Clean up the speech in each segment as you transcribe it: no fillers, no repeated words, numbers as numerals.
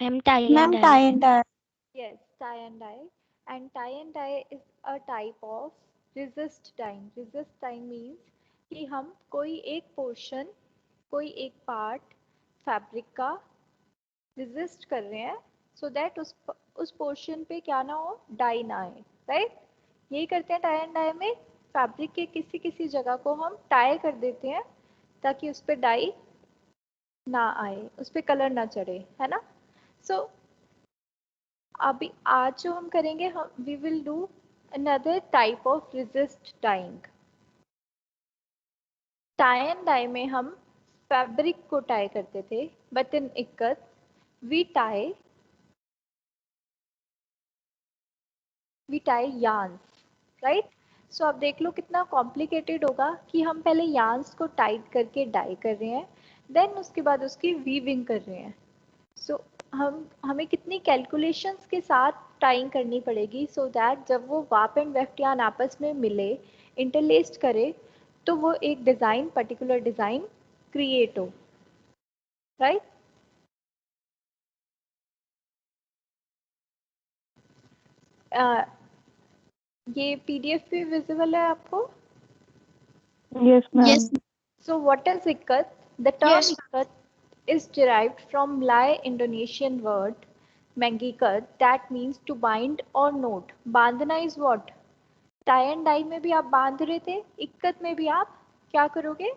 Ma'am tie and ma'am dye. Tie and dye. Yes, tie and dye. And tie and dye is a type of resist dyeing. Resist dyeing means कि हम कोई एक portion, कोई एक part fabric का resist कर रहे हैं so that उस पोर्शन पे क्या ना हो, डाई ना आए, राइट? यही करते हैं टाई एंड डाई में। फैब्रिक के किसी किसी जगह को हम टाई कर देते हैं ताकि उस पर डाई ना आए, उस पर कलर ना चढ़े, है ना? सो अभी आज जो हम करेंगे, हम we will do another type of resist dyeing. Tie and die में हम फैब्रिक को टाई करते थे, but in ikat we tie yarns, right? So अब देख लो कितना कॉम्प्लिकेटेड होगा कि हम पहले yarns को टाइट करके डाई कर रहे हैं, देन उसके बाद उसकी वीविंग कर रहे हैं। सो हमें कितनी कैलकुलेशंस के साथ टाइंग करनी पड़ेगी सो दैट जब वो वाप एंड वेफ्ट यार्न आपस में मिले, इंटरलेस्ड करे, तो वो एक डिज़ाइन, पर्टिकुलर डिज़ाइन क्रिएट हो, राइट? ये पीडीएफ भी विजिबल है आपको? Yes ma'am. Yes. So what is ikat? The term ikat is derived from Malay Indonesian word mengikat that means to bind or knot. बांधना is what? Tie and die में भी आप बांध रहे थे, इक्कत में भी आप क्या करोगे?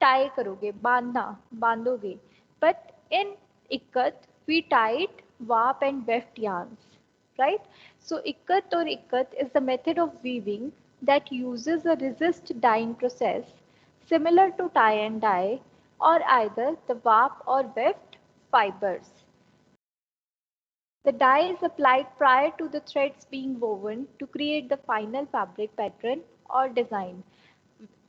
टाई करोगे, बांधना, बांधोगे। But in ikat we tied warp and weft yarns, right? So ikat or ikat is the method of weaving that uses a resist dyeing process similar to tie and dye, or either the warp or weft fibers. The dye is applied prior to the threads being woven to create the final fabric pattern or design.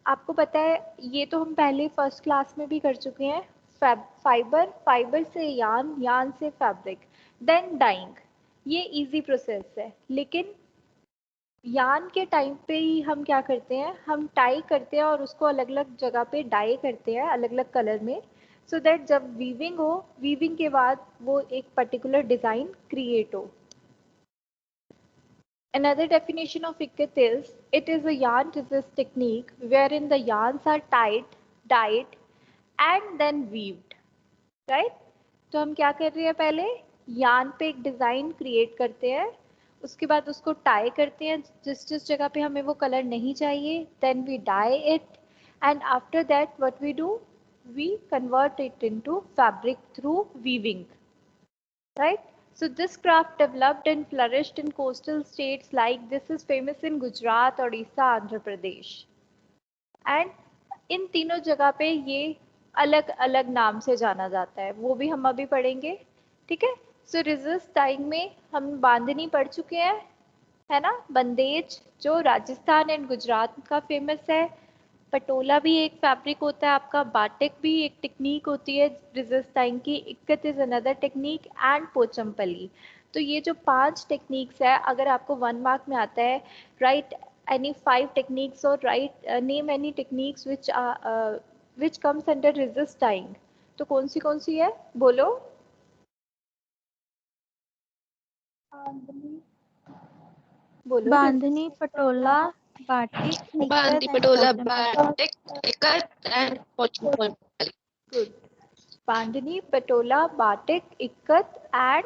आपको पता है, ये तो हम पहले first class में भी कर चुके हैं। फाइबर, फाइबर से यान, यान से फैब्रिक, देन डाइंग। ये इजी प्रोसेस है, लेकिन यान के टाइम पे ही हम क्या करते हैं, हम टाई करते हैं और उसको अलग अलग जगह पे डाई करते हैं अलग अलग कलर में, सो दैट जब वीविंग हो, वीविंग के बाद वो एक पर्टिकुलर डिज़ाइन क्रिएट हो। Another definition of ikat is it is a yarn resist technique wherein the yarns are tied, dyed and then weaved, right? तो हम क्या कर रहे हैं, पहले यार्न पे एक डिज़ाइन क्रिएट करते हैं, उसके बाद उसको टाई करते हैं जिस जिस जगह पे हमें वो कलर नहीं चाहिए, then we dye it, and after that what we do, we convert it into fabric through weaving, right? So this craft developed and flourished in coastal states like this is famous in Gujarat, Odisha, Andhra Pradesh. And in तीनों जगह पे ये अलग अलग नाम से जाना जाता है, वो भी हम अभी पढ़ेंगे, ठीक है? सो रिजिस्ट टाइंग में हम बांधनी पढ़ चुके हैं, है ना? बंदेज जो राजस्थान एंड गुजरात का फेमस है। पटोला भी एक फैब्रिक होता है आपका, बाटिक भी एक टेक्निक होती है रिजिस्ट टाइंग की, ikat is another technique, and Pochampally. तो ये जो 5 टेक्निक्स है, अगर आपको 1 मार्क में आता है, right any 5 techniques or write name any techniques which comes under resist dyeing, तो कौन सी है, बोलो? बोलो बांधनी, resist। Patola, batik, bandhani ikat and patola Pochampally. Batik ikat and Pochampally. Good. Bandhani, patola, batik, ikat and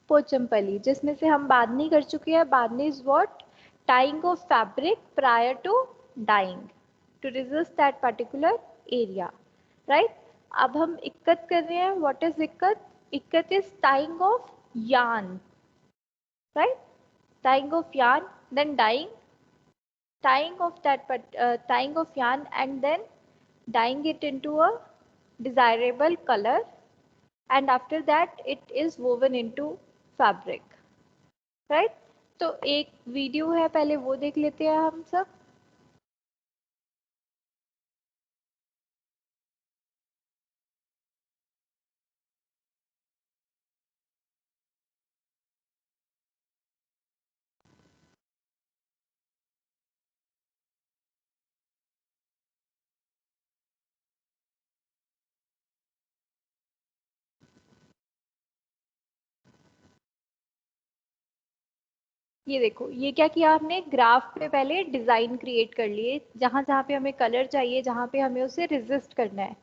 Pochampally, जिसमें से हम बांधनी कर चुके हैं। Bandhani is what? Tying of fabric prior to dyeing to resist that particular area, right? अब हम इक्कत कर रहे हैं। What is ikat? Ikat is tying of yarn, right? Tying of yarn, then tying of yarn and then dyeing it into a desirable color, and after that it is woven into fabric, right? तो एक video है, पहले वो देख लेते हैं हम सब। ये देखो, ये क्या किया हमने, ग्राफ पे पहले डिजाइन क्रिएट कर लिए, जहां जहां पे हमें कलर चाहिए, जहां पे हमें उसे रेजिस्ट करना है।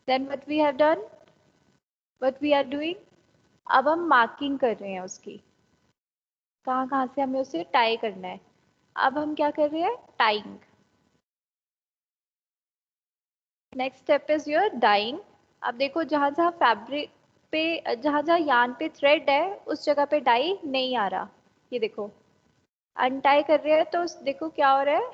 Then what we have done, what we are doing, अब हम मार्किंग कर रहे हैं उसकी, कहाँ कहाँ से हमें उसे टाई करना है। अब हम क्या कर रहे हैं, tying. Next step is your dyeing. अब देखो, जहां जहां फैब्रिक पे, जहां जहां यान पे थ्रेड है, उस जगह पे डाई नहीं आ रहा। ये देखो, अनटाई कर रहे हैं तो देखो क्या हो रहा है,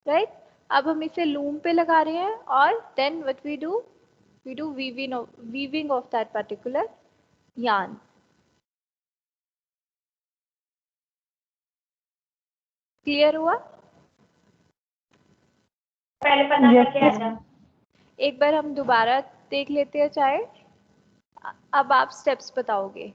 राइट। अब हम इसे लूम पे लगा रहे हैं, और then what we do weaving of that particular yarn. Clear हुआ? पहले पता करके आना। एक बार हम दोबारा देख लेते हैं चाहे। अब आप स्टेप्स बताओगे।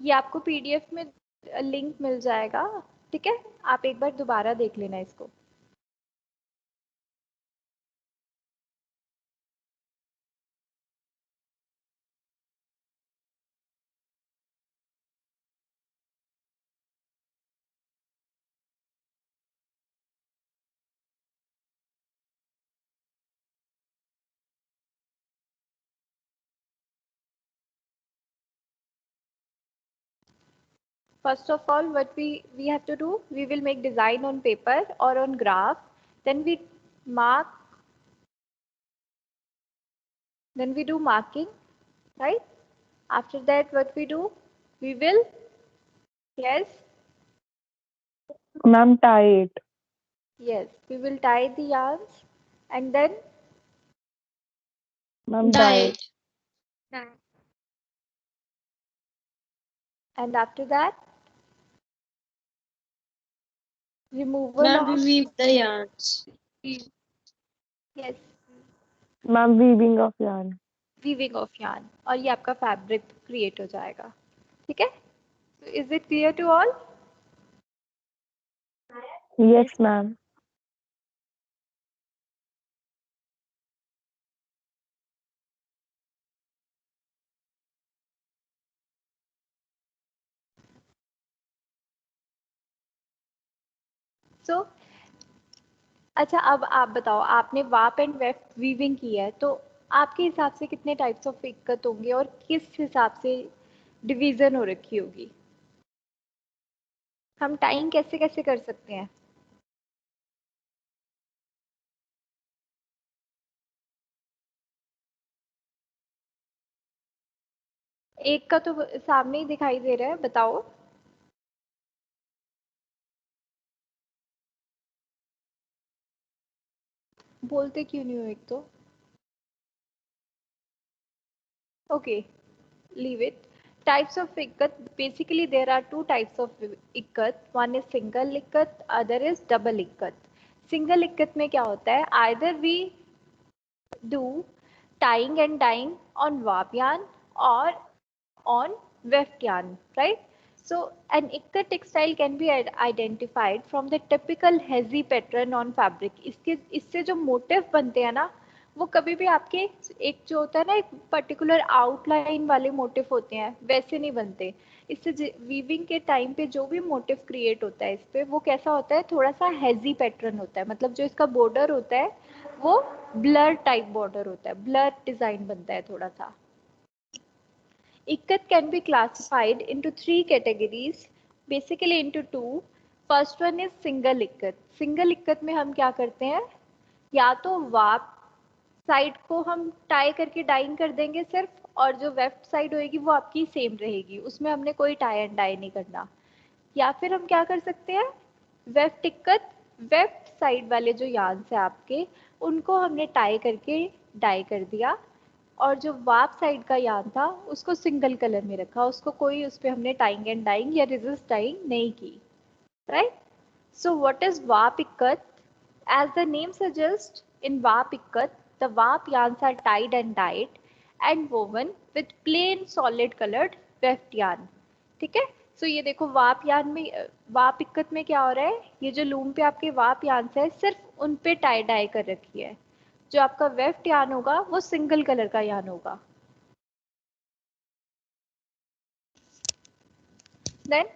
ये आपको पीडीएफ में लिंक मिल जाएगा, ठीक है। आप एक बार दोबारा देख लेना इसको। First of all, what we have to do, we will make design on paper or on graph. Then we mark, then we do marking, right? After that, what we do, we will, yes, Ma'am, tie it. yes, we will tie the yarns, and then Ma'am, dye it. and after that, removal Ma'am, we of, weave the yarns. yes, Ma'am, weaving of yarn. weaving of yarn, और ये आपका fabric create हो जाएगा, ठीक है। So is it clear to all? Yes, ma'am. So अच्छा, अब आप बताओ, आपने वाप एंड वेफ्ट वीविंग की है, तो आपके हिसाब से कितने टाइप्स ऑफ इक्कत होंगे और किस हिसाब से डिवीजन हो रखी होगी? हम टाइम कैसे कैसे कर सकते हैं? एक का तो सामने ही दिखाई दे रहा है, बताओ। बोलते क्यों नहीं हो एक तो? Okay, leave it. Types of ikkat, basically there are two types of ikkat. One is single ikkat, other is double ikkat. Single ikkat में क्या होता है, either we do tying and dyeing on warp yarn or on weft yarn, right? So an ikkat textile can be identified from the typical hazy pattern on fabric. इससे जो motive बनते हैं ना, वो कभी भी आपके एक जो होता है ना, एक पर्टिकुलर आउटलाइन वाले मोटिव होते हैं, वैसे नहीं बनते। इससे वीविंग के टाइम पे जो भी मोटिव क्रिएट होता है इस पे, वो कैसा होता है, थोड़ा सा हैजी पैटर्न होता है। मतलब जो इसका बॉर्डर होता है वो ब्लर टाइप बॉर्डर होता है, ब्लर डिजाइन बनता है थोड़ा सा। Ikkat can be classified into three categories, basically into two. First one is single ikkat. Single ikkat में हम क्या करते हैं, या तो वाप साइड को हम टाई करके डाइंग कर देंगे सिर्फ, और जो वेफ्ट साइड होएगी वो आपकी सेम रहेगी, उसमें हमने कोई टाई एंड डाई नहीं करना। या फिर हम क्या कर सकते हैं, वेफ्ट इक्कत, वेफ्ट साइड वाले जो यार्न्स है आपके, उनको हमने टाई करके डाई कर दिया, और जो वाप साइड का यान था उसको सिंगल कलर में रखा, उसको कोई उस पर हमने टाइंग एंड डाइंग या resist डाइंग नहीं की, right. So what is warp ikkat? As the name suggests, in warp ikkat, the warp yarns are tied and dyed and woven with plain solid colored weft yarn. ठीक है. So ये देखो वाप yarn में, वाप इक्कत में क्या हो रहा है, ये जो लूम पे आपके वाप यार्न है सिर्फ उन पे टाई डाई कर रखी है. जो आपका वेफ्ट यार्न होगा वो सिंगल कलर का यार्न होगा. Then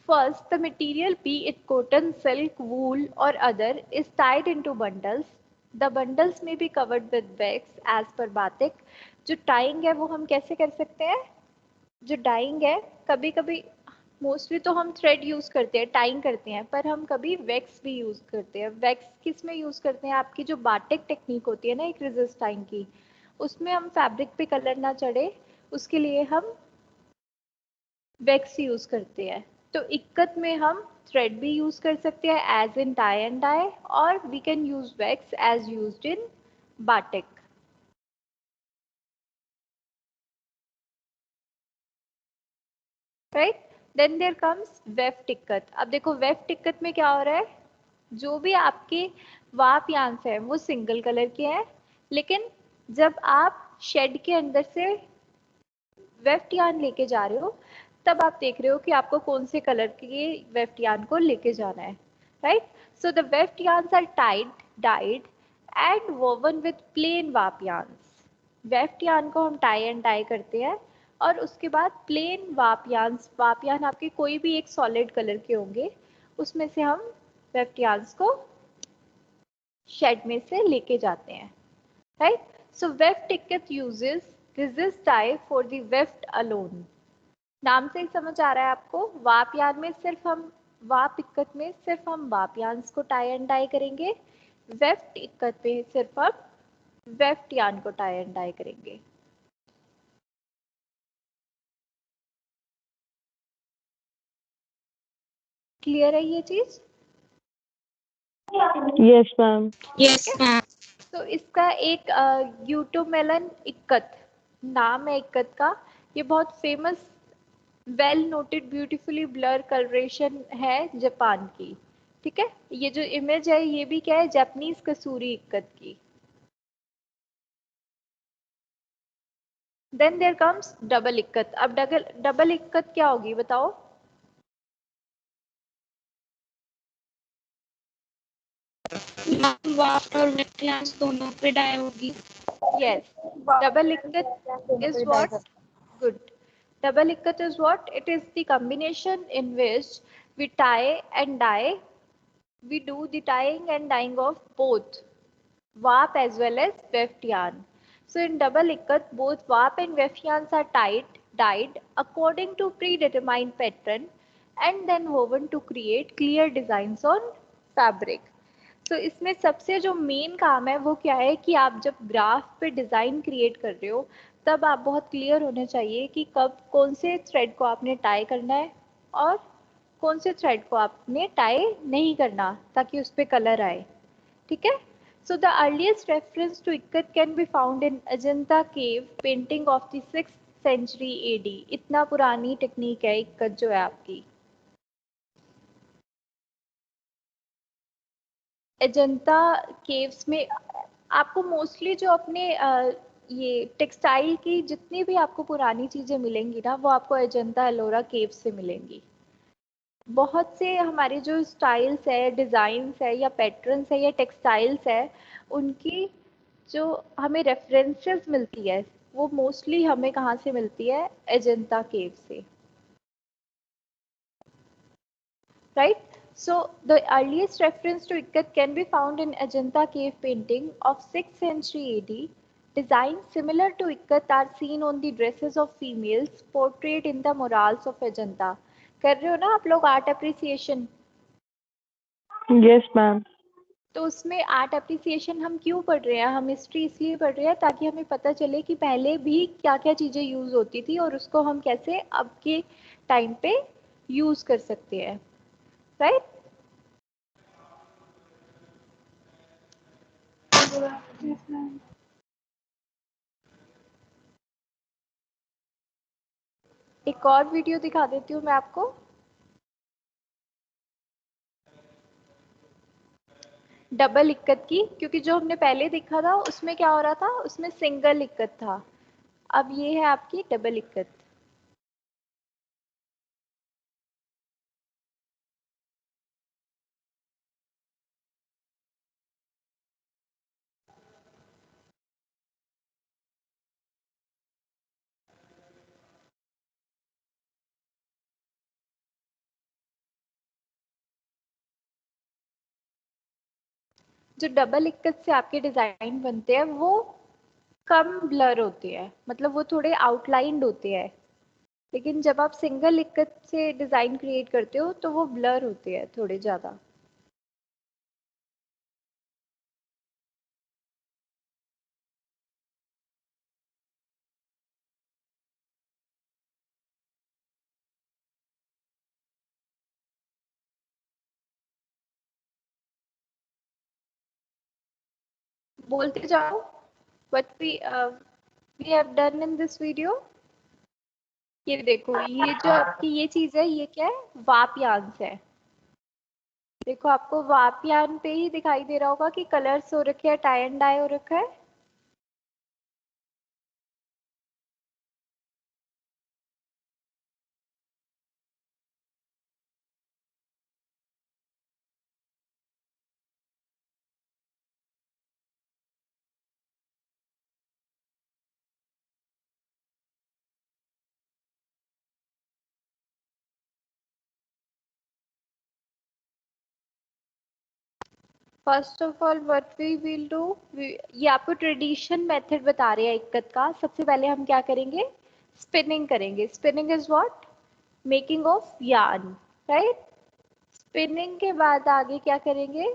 first, the material, be it cotton, silk, wool or other, is tied into bundles. The bundles may be covered with wax as per batik. जो टाइंग है वो हम कैसे कर सकते हैं, जो डाइंग है कभी कभी मोस्टली तो हम थ्रेड यूज करते हैं, टाइंग करते हैं, पर हम कभी वैक्स भी यूज करते हैं. वैक्स किस में यूज करते हैं, आपकी जो बाटिक टेक्निक होती है ना एक रेजिस्ट टाइंग की, उसमें हम फैब्रिक पे कलर ना चढ़े उसके लिए हम वैक्स यूज करते हैं. तो इक्कत में हम थ्रेड भी यूज कर सकते हैं as in tie and dye, और we can use wax as used in batik, right. Then there comes weft ikat. अब देखो वेफ्ट इक्कत में क्या हो रहा है, जो भी आपके वाप यांस है वो सिंगल कलर के हैं, लेकिन जब आप शेड के अंदर से वेफ्ट यार्न लेके जा रहे हो तब आप देख रहे हो कि आपको कौन से कलर के वेफ्ट यार्न को लेके जाना है, right. So the weft yarns are tied, dyed and woven with plain warp yarns. Weft yarn को हम टाई एंड डाई करते हैं और उसके बाद प्लेन वाप यार्न आपके कोई भी एक सॉलिड कलर के होंगे, उसमें से हम वेफ्ट यार्न्स को शेड में से लेके जाते हैं, right. So weft ikat uses resist dye for the weft alone. नाम से ही समझ आ रहा है आपको, वाप यार्न में सिर्फ हम, वाप इक्कत में सिर्फ हम वाप यार्न्स को टाई एंड डाई करेंगे, वेफ्ट इक्कत में सिर्फ हम वेफ्ट यार्न को टाई एंड डाई करेंगे. क्लियर है ये चीज? Yes, ma'am. Yes, ma'am. तो इसका एक यूटोमेलन इक्कत नाम है इक्कत का, ये बहुत famous well noted beautifully blur colouration है जापान की. ठीक है, ये जो इमेज है ये भी क्या है, जापानीज कसूरी इक्कत की. Then there comes double ikat. अब डबल इक्कत क्या होगी बताओ. वाफ्ट और वेक्टियांस दोनों पे डाई होगी. Yes, double ikat is what? Good. Double ikkat is what? It is the combination in which we tie and dye. We do the tying and dyeing of both warp as well as weft yarn. So in double ikkat, both warp and weft yarns are tied, dyed according to predetermined pattern and then woven to create clear designs on fabric. तो इसमें सबसे जो main काम है वो क्या है कि आप जब ग्राफ पे डिज़ाइन क्रिएट कर रहे हो तब आप बहुत क्लियर होने चाहिए कि कब कौन से थ्रेड को आपने टाई करना है और कौन से थ्रेड को आपने टाई नहीं करना, ताकि उस पर कलर आए. ठीक है. So the earliest reference to ikat can be found in Ajanta cave painting of the 6th century AD. इतना पुरानी टेक्निक है इक्कत जो है आपकी. अजंता केव्स में आपको मोस्टली जो अपने ये टेक्सटाइल की जितनी भी आपको पुरानी चीज़ें मिलेंगी ना वो आपको अजंता एलोरा केव्स से मिलेंगी. बहुत से हमारे जो स्टाइल्स है, डिज़ाइंस है या पैटर्न्स है या टेक्सटाइल्स है, उनकी जो हमें रेफरेंसेस मिलती है वो मोस्टली हमें कहाँ से मिलती है, अजंता केव से, right? So the earliest reference to Ikkat can be found in Ajanta cave painting of 6th century AD. Designs similar to Ikkat are seen on the dresses of females portrayed in the murals of Ajanta. कर रहे हो ना आप लोग art appreciation? Yes, ma'am. तो उसमें art appreciation हम क्यों पढ़ रहे हैं, हम हिस्ट्री इसलिए पढ़ रहे हैं ताकि हमें पता चले कि पहले भी क्या क्या चीज़ें यूज़ होती थी और उसको हम कैसे अब के टाइम पे यूज़ कर सकते हैं, राइट. एक और वीडियो दिखा देती हूँ मैं आपको। डबल इक्कत की, क्योंकि जो हमने पहले देखा था उसमें क्या हो रहा था, उसमें सिंगल इक्कत था। अब ये है आपकी डबल इक्कत। जो डबल इक्कत से आपके डिजाइन बनते हैं वो कम ब्लर होते हैं, मतलब वो थोड़े आउटलाइंड होते हैं। लेकिन जब आप सिंगल इक्कत से डिजाइन क्रिएट करते हो तो वो ब्लर होते हैं थोड़े ज्यादा। बोलते जाओ। what we have done in this video। ये देखो, ये जो आपकी ये चीज है, ये क्या है, वाप यांस है। देखो आपको वाप यान पे ही दिखाई दे रहा होगा कि कलर्स हो रखे हैं, टाई एंड डाई हो रखा है। First of all what we will do, ये आपको ट्रेडिशन मेथड बता रहे हैं इक्कत का। सबसे पहले हम क्या करेंगे, स्पिनिंग करेंगे। Spinning is what, making of yarn, right. Spinning के बाद आगे क्या करेंगे,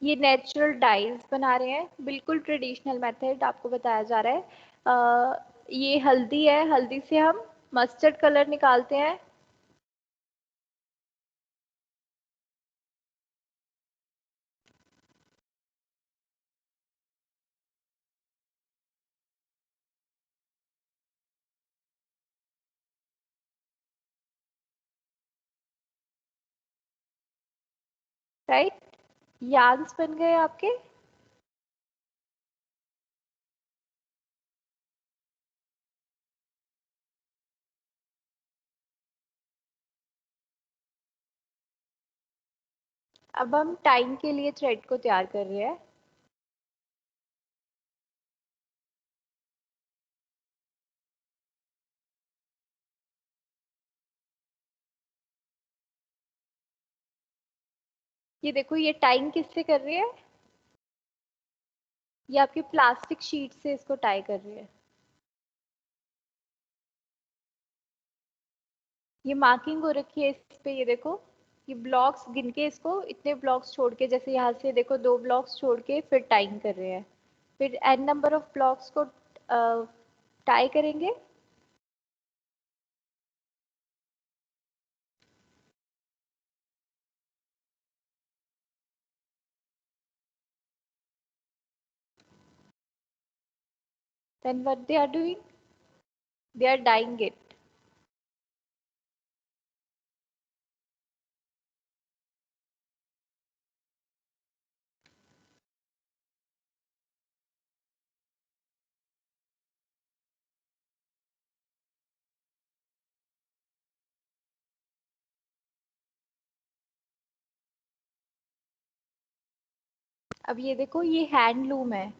ये नेचुरल डाइज बना रहे हैं, बिल्कुल ट्रेडिशनल मेथड आपको बताया जा रहा है। ये हल्दी है, हल्दी से हम मस्टर्ड कलर निकालते हैं। राइट, यार्न्स बन गए आपके। अब हम टाइम के लिए थ्रेड को तैयार कर रहे हैं। ये देखो, ये टाइम किससे कर रहे हैं, ये आपकी प्लास्टिक शीट से इसको टाई कर रहे हैं। ये मार्किंग हो रखी है इस पे, ये देखो, ये ब्लॉक्स गिन के इसको इतने ब्लॉक्स छोड़ के, जैसे यहाँ से देखो 2 ब्लॉक्स छोड़ के फिर टाइम कर रहे हैं। फिर एन नंबर ऑफ ब्लॉक्स को टाई करेंगे। Then what they are doing? They are dyeing it. अब ये देखो, ये हैंडलूम है,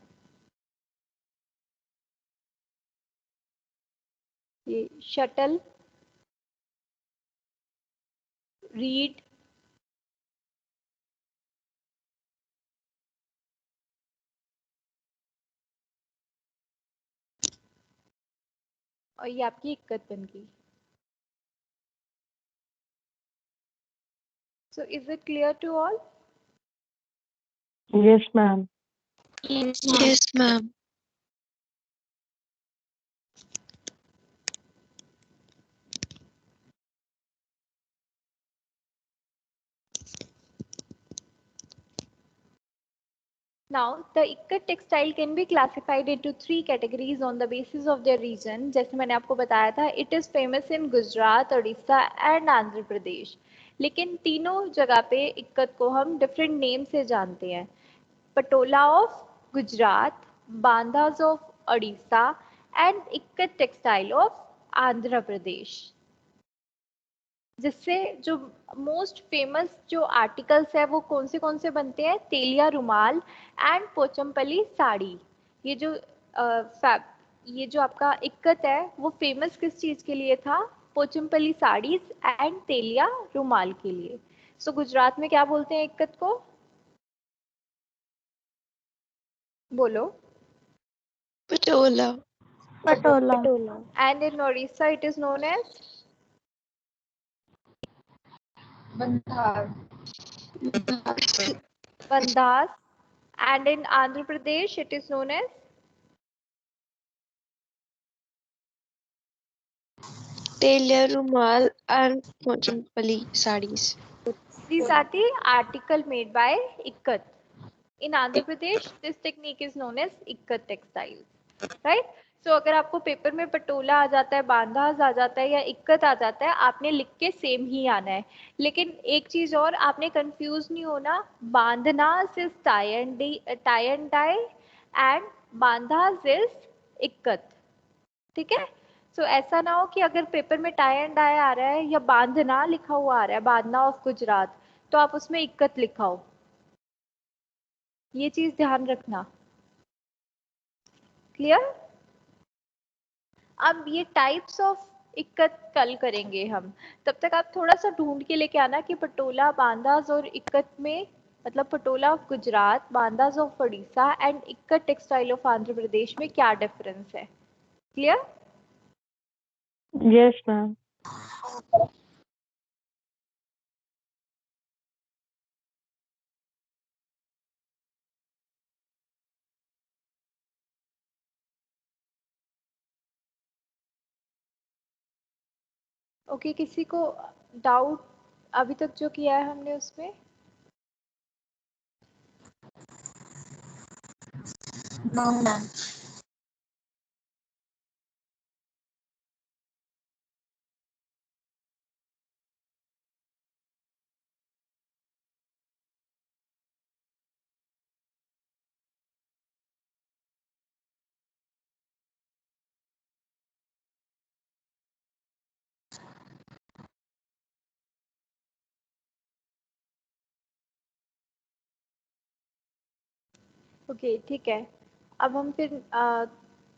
ये शटल, रीड, और ये आपकी इक्कत बन गई। So is it clear to all? Yes, ma'am. Yes, Yes, ma'am. Now, the ikat textile can be classified into 3 categories on the basis of their region. जैसे मैंने आपको बताया था, it is famous in Gujarat, Orissa and Andhra Pradesh. लेकिन तीनों जगह पे इक्कत को हम different name से जानते हैं. Patola of Gujarat, बांधास of Orissa and ikat textile of Andhra Pradesh. जिससे जो मोस्ट फेमस जो आर्टिकल्स है वो कौन से बनते हैं, तेलिया रुमाल एंड पोचमपल्ली साड़ी. ये जो ये जो आपका इक्कत है वो फेमस किस चीज के लिए था, पोचमपल्ली साड़ीज एंड तेलिया रुमाल के लिए. सो गुजरात में क्या बोलते हैं इक्कत को, बोलो. Patola. Patola. And in Odisha it is known as bandhas. And in Andhra Pradesh, it is known as telia rumal and Pochampally sarees. these are the article made by Ikkat. In Andhra Pradesh, this technique is known as Ikkat textiles, right? So अगर आपको paper में पटोला आ जाता है, बांधास आ जाता है या इक्कत आ जाता है, आपने लिख के सेम ही आना है. लेकिन एक चीज और, आपने कंफ्यूज नहीं होना. बांधनास is tie and dye and bandhas is ikat. ठीक है. सो ऐसा ना हो कि अगर पेपर में टाई एंड डाई आ रहा है या बांधना लिखा हुआ आ रहा है, बांधना ऑफ गुजरात, तो आप उसमें इक्कत लिखाओ. ये चीज ध्यान रखना. क्लियर. अब ये टाइप्स ऑफ इक्कत कल करेंगे हम. तब तक आप थोड़ा सा ढूंढ के लेके आना कि पटोला, बांधास और इक्कत में, मतलब patola of Gujarat, bandhas of Orissa and ikat textile of Andhra Pradesh में क्या डिफरेंस है. क्लियर. Yes, ma'am. ओके, किसी को डाउट अभी तक जो किया है हमने उसमें? No, ma'am. ओके, ठीक है. अब हम फिर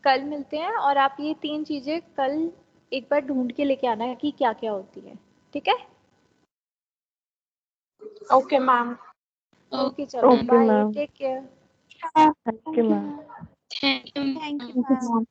कल मिलते हैं और आप ये 3 चीजें कल एक बार ढूंढ के लेके आना है कि क्या क्या होती है. ठीक है. Okay, ma'am. ओके, चलो Okay, bye, ma'am. Take care. Thank you, ma'am. Thank you. Thank you, ma'am.